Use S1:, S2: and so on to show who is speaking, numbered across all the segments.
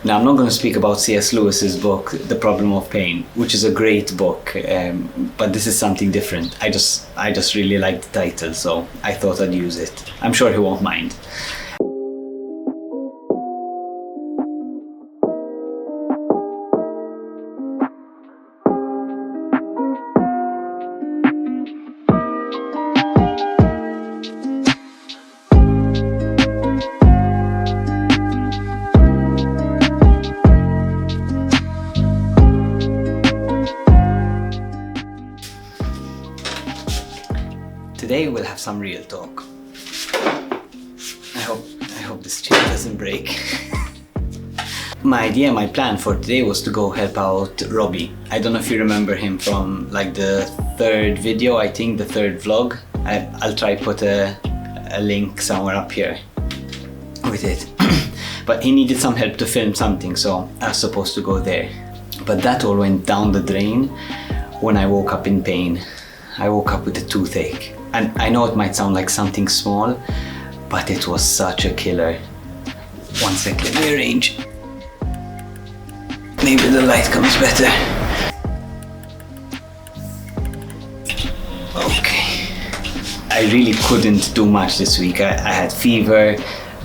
S1: Now, I'm not going to speak about C.S. Lewis's book, The Problem of Pain, which is a great book, but this is something different. I just really like the title, so I thought I'd use it. I'm sure he won't mind. Today we'll have some real talk. I hope this chair doesn't break. My plan for today was to go help out Robbie. I don't know if you remember him from like the third video, I think the third vlog. I'll try put a link somewhere up here with it. But he needed some help to film something, so I was supposed to go there. But that all went down the drain when I woke up in pain. I woke up with a toothache. And I know it might sound like something small, but it was such a killer. One sec, let me arrange. Maybe the light comes better. Okay. I really couldn't do much this week. I had fever,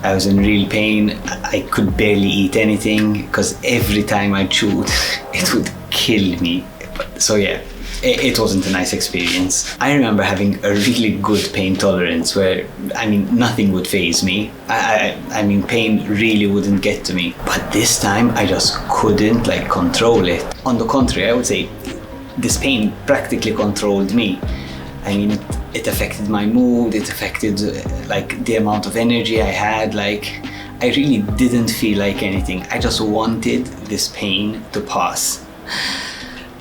S1: I was in real pain, I could barely eat anything because every time I chewed, it would kill me. So yeah. It wasn't a nice experience. I remember having a really good pain tolerance where, nothing would faze me. Pain really wouldn't get to me. But this time, I just couldn't control it. On the contrary, I would say this pain practically controlled me. It affected my mood, it affected the amount of energy I had. I really didn't feel like anything. I just wanted this pain to pass.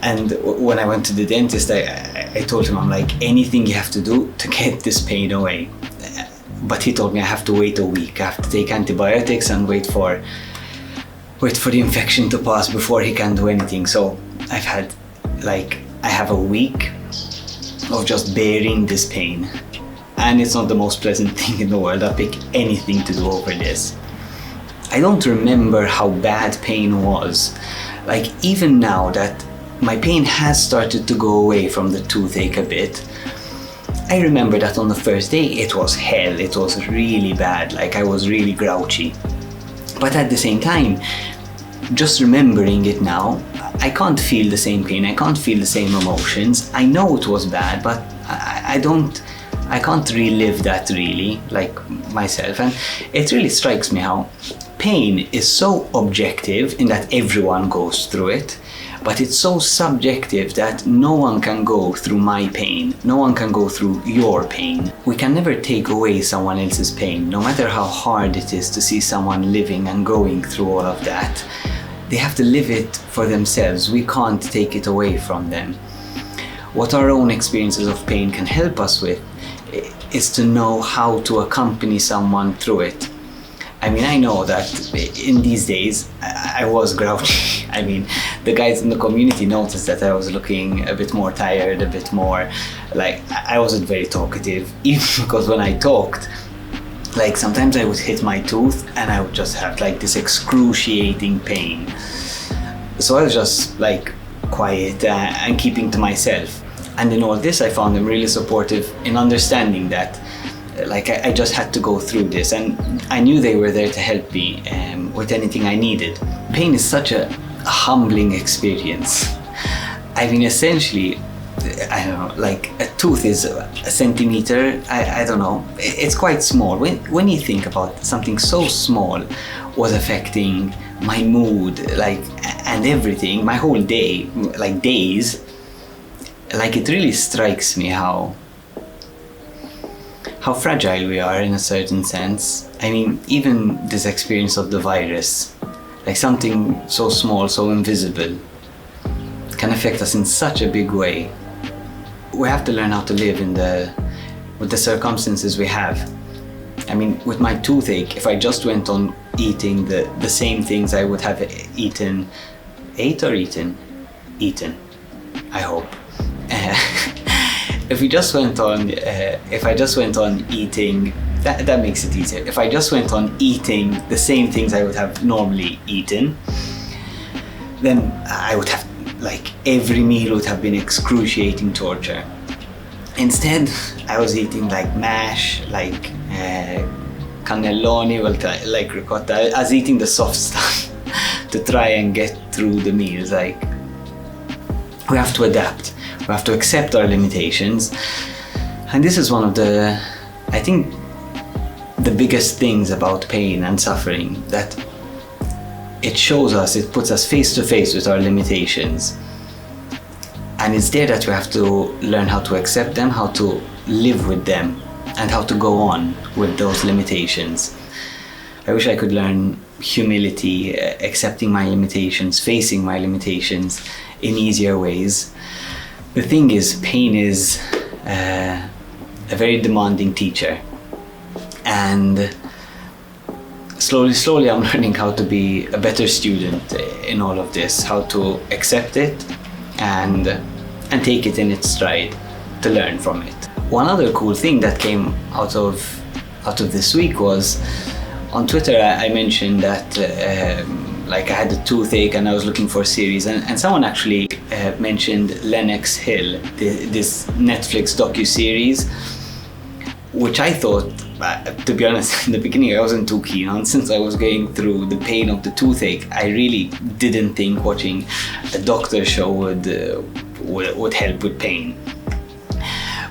S1: And when I went to the dentist, I told him, anything you have to do to get this pain away. But he told me I have to wait a week. I have to take antibiotics and wait for the infection to pass before he can do anything. So I have a week of just bearing this pain. And it's not the most pleasant thing in the world. I'll pick anything to do over this. I don't remember how bad pain was. Even now that my pain has started to go away from the toothache a bit, I remember that on the first day it was hell. It was really bad, I was really grouchy. But at the same time, just remembering it now, I can't feel the same pain, I can't feel the same emotions. I know it was bad, but I can't relive that really, myself. And it really strikes me how pain is so objective in that everyone goes through it. But it's so subjective that no one can go through my pain. No one can go through your pain. We can never take away someone else's pain, no matter how hard it is to see someone living and going through all of that. They have to live it for themselves. We can't take it away from them. What our own experiences of pain can help us with is to know how to accompany someone through it. I know that in these days, I was grouchy. The guys in the community noticed that I was looking a bit more tired, a bit more I wasn't very talkative. Even because when I talked, sometimes I would hit my tooth and I would just have this excruciating pain. So I was just quiet and keeping to myself. And in all this, I found them really supportive in understanding that I just had to go through this, and I knew they were there to help me with anything I needed. Pain is such a humbling experience. Essentially, I don't know, a tooth is a centimeter, I don't know, it's quite small. When you think about something so small was affecting my mood, and everything, my whole day, days, it really strikes me how fragile we are in a certain sense. Even this experience of the virus, something so small, so invisible, can affect us in such a big way. We have to learn how to live with the circumstances we have. With my toothache, if I just went on eating the same things I would have eaten, I hope. If I just went on eating that makes it easier. If I just went on eating the same things I would have normally eaten, then I would have, like, every meal would have been excruciating torture. Instead, I was eating like mash, like cannelloni, like ricotta. I was eating the soft stuff to try and get through the meals. Like, we have to adapt. We have to accept our limitations. And this is one of the, I think, the biggest things about pain and suffering, that it shows us, it puts us face to face with our limitations. And it's there that we have to learn how to accept them, how to live with them, and how to go on with those limitations. I wish I could learn humility, accepting my limitations, facing my limitations in easier ways. The thing is, pain is a very demanding teacher. And slowly I'm learning how to be a better student in all of this, how to accept it and take it in its stride, to learn from it. One other cool thing that came out of this week was, on Twitter I mentioned that like I had a toothache and I was looking for a series, and someone actually mentioned Lenox Hill, this Netflix docu-series, which I thought, to be honest, in the beginning I wasn't too keen on, since I was going through the pain of the toothache. I really didn't think watching a doctor show would help with pain.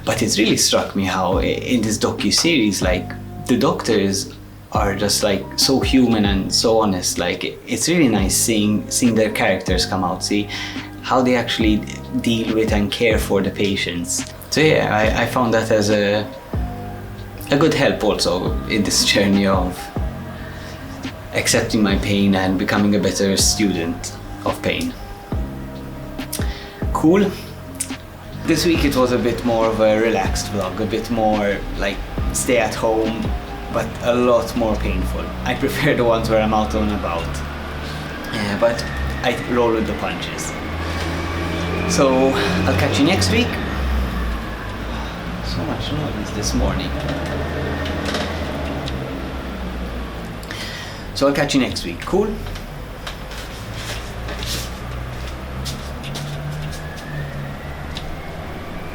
S1: But it's really struck me how in this docu-series, like, the doctors are just like so human and so honest. Like, it's really nice seeing their characters come out, see how they actually deal with and care for the patients. So yeah, I found that as a good help also in this journey of accepting my pain and becoming a better student of pain. Cool. This week it was a bit more of a relaxed vlog, a bit more like stay at home, but a lot more painful. I prefer the ones where I'm out and about, but I roll with the punches. So I'll catch you next week. So much noise this morning. So I'll catch you next week. Cool?